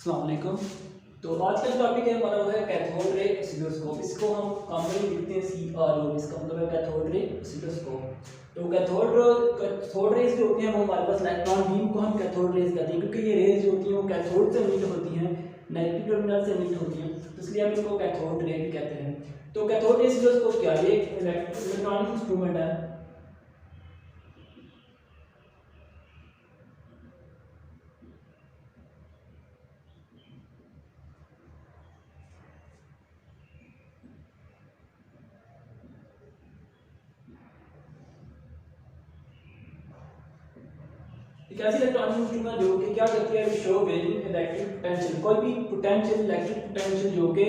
अस्सलाम वालेकुम। तो आज का जो टॉपिक है हमारा वो है कैथोड रे ऑसिलोस्कोप। इसको हम कॉमनली लिखते हैं CRO। इसका मतलब है कैथोड रे ऑसिलोस्कोप। तो कैथोड रेज जो होती हैं वो हमारे पास इलेक्ट्रॉन बीम को हम कैथोड रेज कहते हैं, क्योंकि ये रेज जो होती हैं वो कैथोड से एमिट होती हैं, नेगेटिव टर्मिनल से एमिट होती हैं, तो इसलिए हम इसको कैथोड रे भी कहते हैं। तो कैथोड रे ऑसिलोस्कोप क्या है? ये एक इलेक्ट्रॉनिक इंस्ट्रूमेंट है। एक ऐसी इलेक्ट्रॉनिक इंस्ट्रूमेंट जो कि क्या करती है, शो वेरिंग इलेक्ट्रिक पोटेंशियल, कोई भी पोटेंशियल इलेक्ट्रिक पोटेंशियल जो कि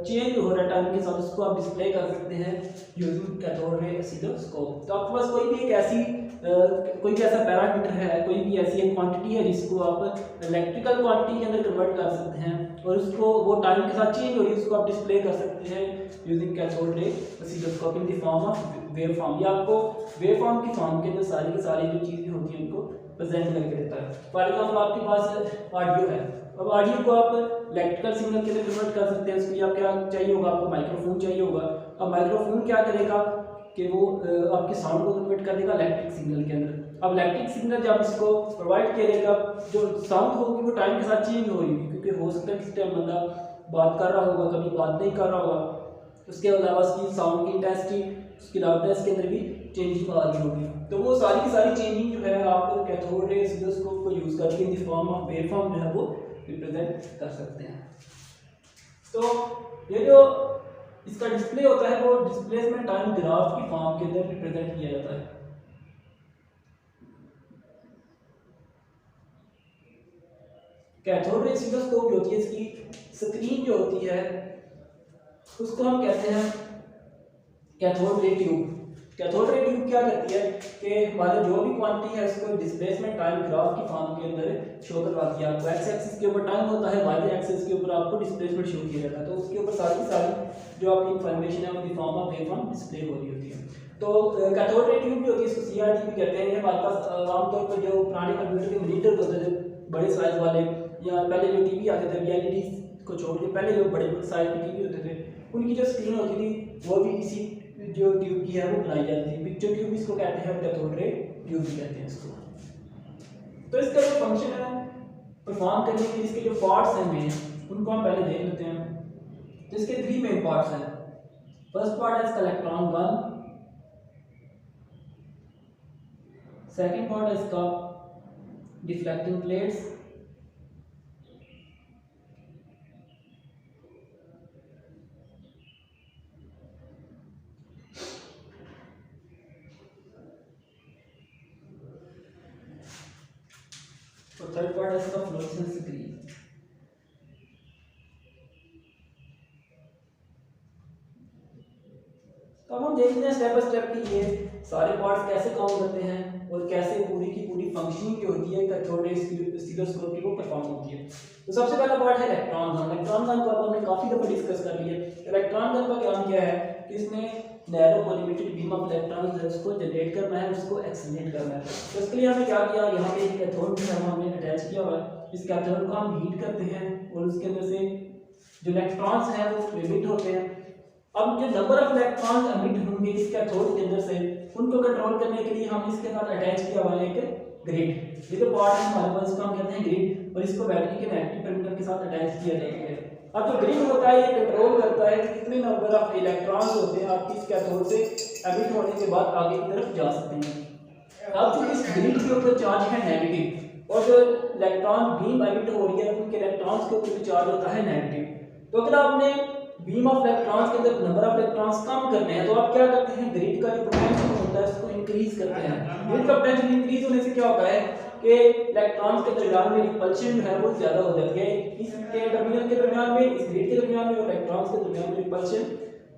चेंज हो रहा है टाइम के साथ, उसको आप डिस्प्ले कर सकते हैं यूजिंग कैथोड रे ऑसिलोस्कोप। तो आपके पास कोई भी एक ऐसी कोई भी ऐसा पैरामीटर है, कोई भी ऐसी एक क्वांटिटी है जिसको आप इलेक्ट्रिकल क्वांटिटी के अंदर कन्वर्ट कर सकते हैं और उसको वो टाइम के साथ चेंज हो रही है, उसको आप डिस्प्ले कर सकते हैं using cathode ray oscilloscope in the form of wave form. या आपको वेव फॉर्म की फॉर्म के अंदर सारी की सारी जो चीज़ें होती हैं उनको प्रेजेंट करके देता है। फॉर एग्जाम्पल आपके पास ऑडियो है, अब ऑडियो को आप इलेक्ट्रिकल सिग्नल के लिए कन्वर्ट कर सकते हैं। उसके लिए आप क्या चाहिए होगा, आपको माइक्रोफोन चाहिए होगा। अब माइक्रोफोन क्या करेगा कि वो आपके साउंड को कन्वर्ट कर देगा इलेक्ट्रिक सिग्नल के अंदर। अब इलेक्ट्रिक सिग्नल जब इसको प्रोवाइड करेगा, जो साउंड होगी वो टाइम के साथ चेंज हो रही है, क्योंकि हो सकता है किसी टाइम बंदा बात कर रहा होगा, कभी बात नहीं कर रहा होगा। उसके अलावा उसकी साउंड की इंटेंसिटी, उसकी लाउडनेस के अंदर भी चेंजिंग आ रही होगी। तो वो सारी की सारी चेंजिंग जो है आप कैथोड रे ऑसिलोस्कोप को यूज़ करके in the form of wave form जो है वो रिप्रेजेंट कर सकते हैं। तो ये जो इसका डिस्प्ले होता है वो डिस्प्लेसमेंट टाइम ग्राफ की फॉर्म के अंदर रिप्रेजेंट किया जाता है। कैथोड रे ऑसिलोस्कोप जो होती है, इसकी स्क्रीन जो होती है उसको हम कहते हैं cathode ray tube. Cathode ray tube क्या करती है कि हमारे जो भी क्वांटिटी है उसको डिस्प्लेसमेंट टाइम ग्राफ की फॉर्म के अंदर शो करवाती है। आपको एक्स एक्सिस के ऊपर टाइम होता है, वाई एक्सिस के ऊपर आपको डिस्प्लेसमेंट शो किया जाता है। तो उसके ऊपर सारी जो आपकी इन्फॉर्मेशन है वो form of wave form display हो रही होती है। तो कैथोड रे ट्यूब भी होती है, इसको CRT भी कहते हैं। ये हमारे पास आमतौर पर जो पुराने कंप्यूटर के मॉनिटर होते थे बड़े साइज वाले, या पहले जो टीवी आते थे LED को छोड़ के पहले जो बड़े साइज के टीवी होते थे, उनकी जो स्क्रीन होती थी वो भी इसी जो ट्यूब की है वो बनाई जाती थी। पिक्चर ट्यूब इसको कहते हैं, कैथोड रे ट्यूब भी कहते हैं इसको। तो इसका जो फंक्शन है परफॉर्म करने के लिए, इसके जो पार्ट्स हैं मेन, उनको हम पहले देख लेते हैं। तो इसके 3 मेन पार्ट्स हैं। फर्स्ट पार्ट है इसका इलेक्ट्रॉन गन, सेकंड पार्ट है इसका डिफ्लेक्टिंग प्लेट्स, और थर्ड पार्ट है इसका फ्लोरेसेंस स्क्रीन। तो अब हम देखते हैं स्टेप बाय स्टेप कि ये सारे पार्ट्स कैसे काम करते हैं और कैसे पूरी की पूरी फंक्शनिंग जो होती है कैथोड रे ऑसिलोस्कोप की वो परफॉर्म होती है। तो सबसे पहला पार्ट है इलेक्ट्रॉन गन। इलेक्ट्रॉन गन को हमने काफी दफा डिस्कस कर लिया। इलेक्ट्रॉन गन का काम क्या है कि इसमें नैरो कॉलिमेटेड बीम ऑफ इलेक्ट्रॉन्स है उसको जनरेट करना है, उसको एक्सीलरेट करना है। तो इसके लिए हमने क्या किया, यहाँ पे एक कैथोड जो है वो हमने अटैच किया हुआ है। इस कैथोड को हम हीट करते हैं और उसके अंदर से जो इलेक्ट्रॉन्स हैं वो एमिट होते हैं। अब जो नंबर ऑफ इलेक्ट्रॉन्स एमिट होंगे इस कैथोड के अंदर से, उनको कंट्रोल करने के लिए हम इसके साथ अटैच किया हुआ है एक ग्रिड। ये जो पार्ट है हमारे पास, इसको हम कहते हैं ग्रिड, और इसको बैटरी के नेगेटिव टर्मिनल के साथ अटैच किया जाता है। अब जो ग्रिड होता है ये कंट्रोल करता है कि कितने नंबर ऑफ इलेक्ट्रॉन्स होते हैं आपकी इस कैथोड से एमिट होने के बाद आगे की तरफ जा सकते हैं। अब जो इस ग्रिड के ऊपर चार्ज है नेगेटिव, और जो इलेक्ट्रॉन बीम एमिट हो रही है उनके इलेक्ट्रॉन्स के ऊपर चार्ज होता है नेगेटिव। तो अगर आपने बीम ऑफ इलेक्ट्रॉन्स के अंदर नंबर ऑफ इलेक्ट्रॉन्स कम करने हैं तो आप क्या करते हैं, ग्रिड का जो पोटेंशियल होता है उसको इंक्रीज करते हैं। ग्रिड का पोटेंशियल इंक्रीज होने से क्या होता है कि इलेक्ट्रॉन्स के दरमियान में रिपल्शन जो है वो ज्यादा हो जाती है। इसके टर्मिनल के दरमियान में, इस ग्रिड के दरमियान में और इलेक्ट्रॉन्स के दरमियान में रिपल्शन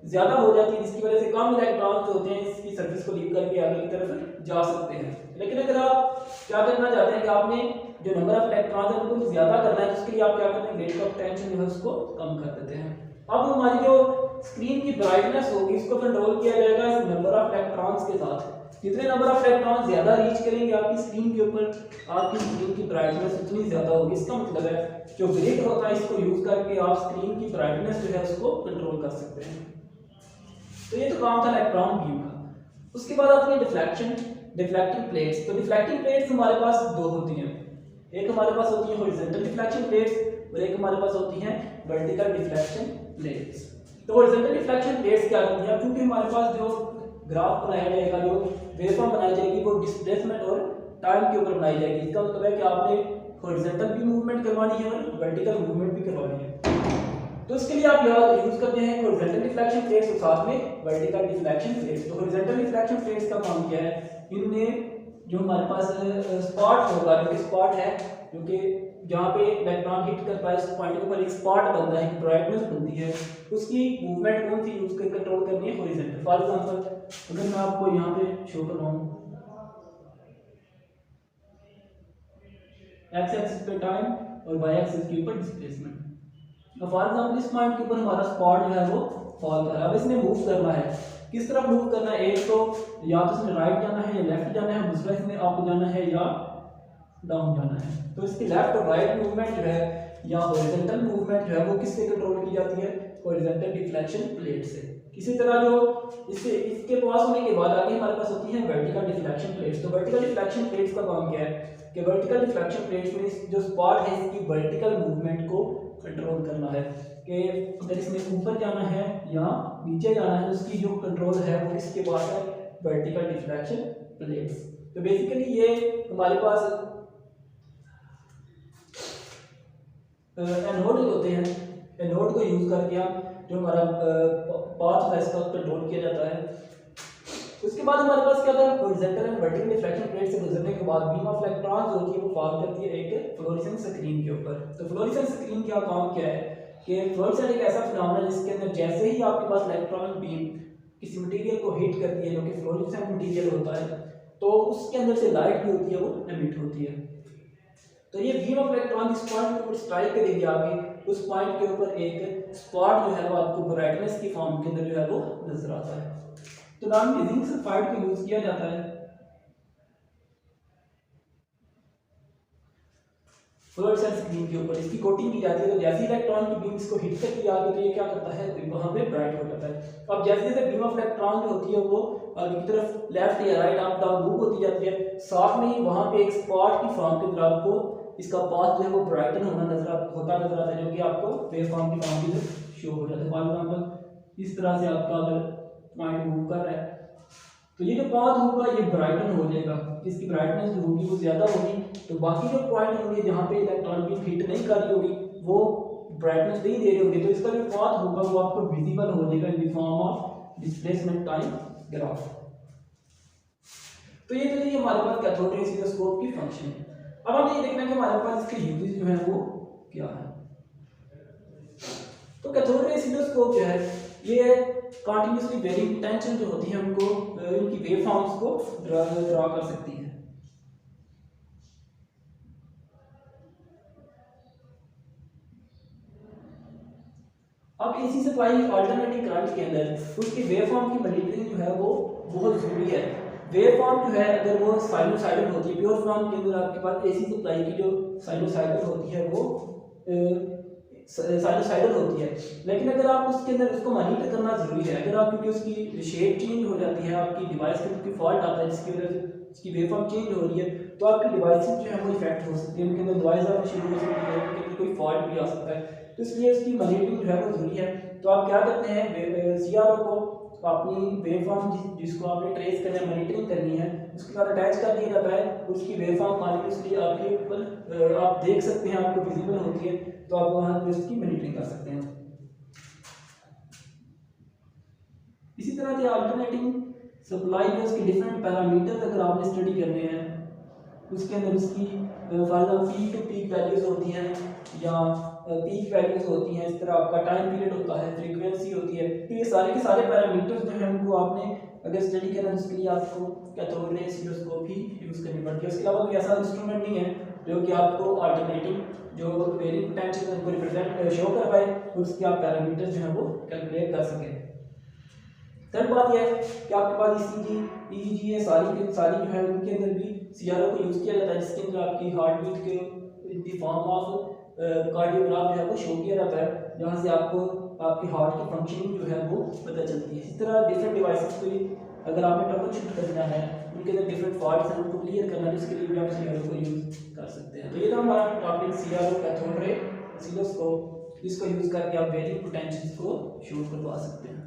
ज्यादा हो जाती है, जिसकी वजह से कम इलेक्ट्रॉन्स होते हैं इसकी सरफेस को लीव करके आगे की तरफ जा सकते हैं। लेकिन अगर आप क्या करना चाहते हैं कि आपने जो नंबर ऑफ इलेक्ट्रॉन्स है उनको ज्यादा करना है, तो उसके लिए आप क्या करते हैं, ग्रिड का पोटेंशियल जो है उसको कम कर देते हैं। अब हमारी जो स्क्रीन की ब्राइटनेस होगी इसको कंट्रोल किया जाएगा इस नंबर ऑफ इलेक्ट्रॉन्स के साथ। जितने नंबर ऑफ इलेक्ट्रॉन ज़्यादा रीच करेंगे आपकी स्क्रीन के ऊपर, आपकी स्क्रीन की ब्राइटनेस उतनी ज़्यादा होगी। इसका मतलब है जो ग्रिड होता है इसको यूज़ करके आप स्क्रीन की ब्राइटनेस जो है उसको कंट्रोल कर सकते हैं। तो ये तो काम था इलेक्ट्रॉन बीम का। उसके बाद आती है डिफ्लेक्शन, डिफ्लेक्टिंग प्लेट्स। तो डिफ्लेक्टिंग प्लेट्स हमारे पास दो होती हैं, एक हमारे पास होती है हॉरिजॉन्टल डिफ्लेक्शन प्लेट्स और एक हमारे पास होती हैं वर्टिकल डिफ्लेक्शन प्लेट्स। तो हॉरिजॉन्टल डिफ्लेक्शन प्लेट्स क्या होती है, क्योंकि हमारे पास जो ग्राफ बनाया जाएगा, जो वेवफॉर्म बनाई जाएगी वो डिस्प्लेसमेंट और टाइम के ऊपर बनाई जाएगी। इसका मतलब है कि आपने हॉरिजॉन्टल भी मूवमेंट करवानी है और वर्टिकल मूवमेंट भी करवानी है। तो इसके लिए आप यूज करते हैं हॉरिजॉन्टल डिफ्लेक्शन प्लेट्स और साथ में वर्टिकल डिफ्लेक्शन प्लेट्स। तो हॉरिजॉन्टल डिफ्लेक्शन प्लेट्स का काम क्या है, इनमें जो हमारे पास स्पॉट होगा, जो कि स्पॉट है, जो कि जहाँ पे इलेक्ट्रॉन हिट करता है उस पॉइंट के ऊपर एक स्पॉट बनता है, एक ब्राइटनेस बनती है, उसकी मूवमेंट कौन सी यूज कर कंट्रोल करनी है, हॉरिजॉन्टल। फॉर एग्जांपल अगर मैं आपको यहाँ पे शो करवाऊँ एक्स एक्सिस पे टाइम और वाई एक्सिस के ऊपर डिस्प्लेसमेंट। फॉर एग्जांपल इस पॉइंट के ऊपर हमारा स्पॉट जो है वो फॉल कर रहा है। अब इसने मूव करना है, किस तरफ मूव करना है, एक तो या तो इसमें राइट जाना है या लेफ्ट जाना है, दूसरा इसमें अप जाना है या डाउन जाना है। तो इसकी लेफ्ट और राइट मूवमेंट जो है या हॉरिजॉन्टल मूवमेंट जो है वो किससे कंट्रोल की जाती है, हॉरिजॉन्टल डिफ्लेक्शन प्लेट से। इसी तरह जो इसके पास होने के बाद आगे हमारे पास होती है वर्टिकल डिफ्लेक्शन प्लेट्स। तो वर्टिकल डिफ्लेक्शन प्लेट्स का काम क्या है कि वर्टिकल डिफ्लेक्शन प्लेट्स में जो स्पॉट है इसकी वर्टिकल मूवमेंट को कंट्रोल करना है, कि अगर इसमें ऊपर जाना है या नीचे जाना है, तो उसकी जो कंट्रोल है वो इसके पास है, वर्टिकल डिफ्लेक्शन प्लेट्स। तो बेसिकली ये हमारे पास एनोड होते हैं, एनोड को यूज करके हम जो हमारा पाथ है इसका कंट्रोल किया जाता है। उसके बाद हमारे पास क्या था, horizontal and vertical deflection plate से गुजरने के बाद बीम ऑफ इलेक्ट्रॉन्स होती है वो फॉर्म करती है एक फ्लोरेसेंस स्क्रीन के ऊपर। तो फ्लोरेसेंस स्क्रीन का काम क्या है कि फ्लोरेसेंस एक ऐसा फिनोमेना है जिसके अंदर जैसे ही आपके पास इलेक्ट्रॉन बीम किसी मटेरियल को हिट करती है जो कि फ्लोरेसेंट मटेरियल होता है, तो उसके अंदर से लाइट भी होती है वो एमिट होती है। तो ये बीम ऑफ इलेक्ट्रॉन जिस पॉइंट के ऊपर स्ट्राइक करेगी आगे, उस पॉइंट के ऊपर एक स्पॉट जो है वो आपको ब्राइटनेस की फॉर्म के अंदर जो है वो नजर आता है। तो नाम में जिंक सल्फाइड का यूज किया जाता है फ्लोरेसेंट स्क्रीन के ऊपर, इसकी कोटिंग की जाती है। तो जैसे इलेक्ट्रॉन की बीम इसको हिट करती है आगे, तो ये क्या करता है, वहां पे ब्राइट हो जाता है। अब जैसे जैसे बीम ऑफ इलेक्ट्रॉन जो होती है वो आगे की तरफ लेफ्ट या राइट अप डाउन मूव होती जाती है, साथ में ही वहां पे एक स्पॉट की फॉर्म के अंदर आपको इसका पाथ जो है वो ब्राइटन होता नजर आता है, जो कि आपको वेव फॉर्म की फॉर्म में शो हो जाता है। फॉर एग्जांपल इस तरह से आपका अगर पॉइंट मूव कर रहा है, तो ये जो पाथ होगा ये ब्राइटन हो जाएगा, इसकी ब्राइटनेस जो होगी वो ज्यादा होगी। तो बाकी जो पॉइंट होंगे जहाँ पे इलेक्ट्रॉन बीम हिट नहीं कर रही होगी वो ब्राइटनेस नहीं दे रही होगी, तो इसका जो पाथ होगा वो आपको विजिबल हो जाएगा in the form of displacement time graph. तो ये तो ये हमारे पास कैथोड रे ऑसिलोस्कोप की फंक्शन है। अब हम ये देखना है कि हमारे पास इसके यूजेस जो है वो क्या है। तो कैथोड रे ऑसिलोस्कोप जो है ये कंटीन्यूअसली वेरिंग पोटेंशियल जो होती है उनको इनकी वेव फॉर्म्स को ड्रा कर सकती है। अब एसी सप्लाई अल्टरनेटिंग करंट के अंदर उसकी वेव फॉर्म की मॉनिटरिंग जो है वो बहुत जरूरी है। वेव फॉर्म जो है अगर वो साइनोसाइडल होती है, प्योर फॉर्म के अंदर आपके पास एसी सप्लाई की जो साइनोसाइडल होती है वो साइनोसाइडल होती है, लेकिन अगर आप उसके अंदर उसको मॉनिटर करना जरूरी है। अगर आप क्योंकि उसकी शेप चेंज हो जाती है, आपकी डिवाइस के कोई फॉल्ट आता है जिसकी वजह से उसकी वेव फॉर्म चेंज हो रही है, तो आपकी डिवाइस जो है वो इफेक्ट हो सकती है, उनके अंदर डिवाइस आना शुरू हो सकती है, उनके अंदर कोई फॉल्ट भी आ सकता है। तो इसलिए उसकी मॉनिटरिंग जो है वो जरूरी है। तो आप क्या करते हैं, सीआरओ को अपनी वेव फॉर्म जिसको आपने ट्रेस करना है, मॉनिटरिंग करनी है, उसके साथ अटैच कर दिया जाता है। उसकी वेव फॉर्म कॉन्टिन्यूसली आपके ऊपर आप देख सकते हैं, आपको विजिबल होती है, तो आप वहां पे उसकी मॉनिटरिंग कर सकते हैं। इसी तरह से अल्टरनेटिंग सप्लाई में उसके डिफरेंट पैरामीटर्स अगर आपने स्टडी करने हैं, उसके अंदर उसकी for example peak to peak values होती हैं या पीक वैल्यूज होती हैं, इस तरह आपका टाइम पीरियड होता है, फ्रीक्वेंसी होती है। तो ये सारे के सारे पैरामीटर्स जो हैं उनको आपने अगर स्टडी करना है, उसके लिए आपको कैथोड रे ऑसिलोस्कोप ही यूज़ करनी पड़ती है। उसके अलावा कोई ऐसा इंस्ट्रूमेंट नहीं है जो कि आपको अल्टरनेटिंग जो वेरिंग पोटेंशियल उनको रिप्रेजेंट शो कर पाए और उसके आप पैरामीटर्स जो हैं वो कैलकुलेट कर सकें। थर्ड बात यह है कि आपके पास ईसीजी ईईजी है सारी सारी जो है उनके अंदर भी सीआरओ को यूज़ किया जाता है, जिसके अंदर आपकी हार्ट बीट के in the form of cardiograph जो है वो शो किया जाता है, जहाँ से आपको आपकी हार्ट की फंक्शनिंग जो है वो पता चलती है। इस तरह डिफरेंट डिवाइसेस को अगर आपने ट्रबल शूट करना है, उनके अंदर डिफरेंट फॉल्ट्स हैं उनको क्लियर करना है, इसके लिए भी आप सीआरओ को यूज़ कर सकते हैं। तो ये था हमारा topic CRO cathode ray oscilloscope, जिसको यूज़ करके आप वेरिंग पोटेंशियल्स को शूट करवा सकते हैं।